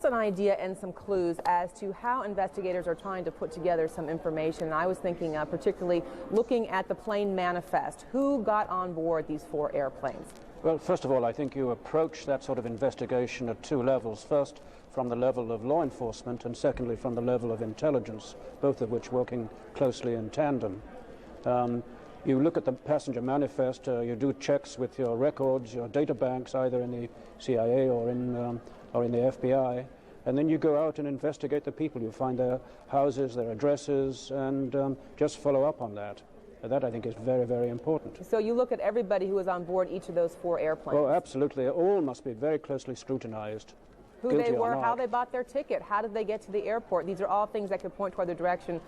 An idea and some clues as to how investigators are trying to put together some information. I was thinking particularly looking at the plane manifest. Who got on board these 4 airplanes? Well, first of all, I think you approach that sort of investigation at 2 levels. First, from the level of law enforcement, and secondly, from the level of intelligence, both of which working closely in tandem. You look at the passenger manifest, you do checks with your records, your data banks, either in the CIA or in the FBI, and then you go out and investigate the people. You find their houses, their addresses, and just follow up on that. That, I think, is very, very important. So you look at everybody who was on board each of those 4 airplanes? Oh, absolutely. All must be very closely scrutinized. Who they were, how they bought their ticket, how did they get to the airport. These are all things that could point toward the direction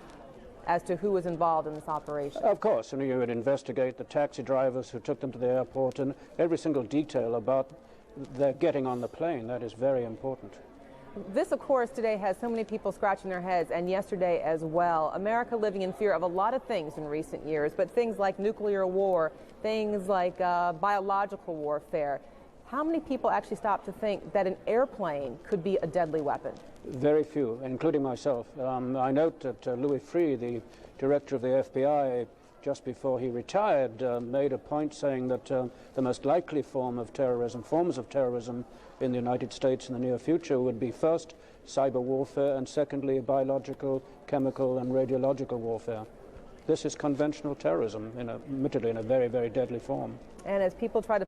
as to who was involved in this operation. Of course, and you would investigate the taxi drivers who took them to the airport and every single detail about their getting on the plane. That is very important. This, of course, today has so many people scratching their heads, and yesterday as well. America living in fear of a lot of things in recent years, but things like nuclear war, things like biological warfare. How many people actually stop to think that an airplane could be a deadly weapon? Very few, including myself. I note that Louis Freeh, the director of the FBI, just before he retired, made a point saying that the most likely forms of terrorism in the United States in the near future would be first cyber warfare and secondly biological, chemical and radiological warfare. This is conventional terrorism, admittedly in a very, very deadly form. And as people try to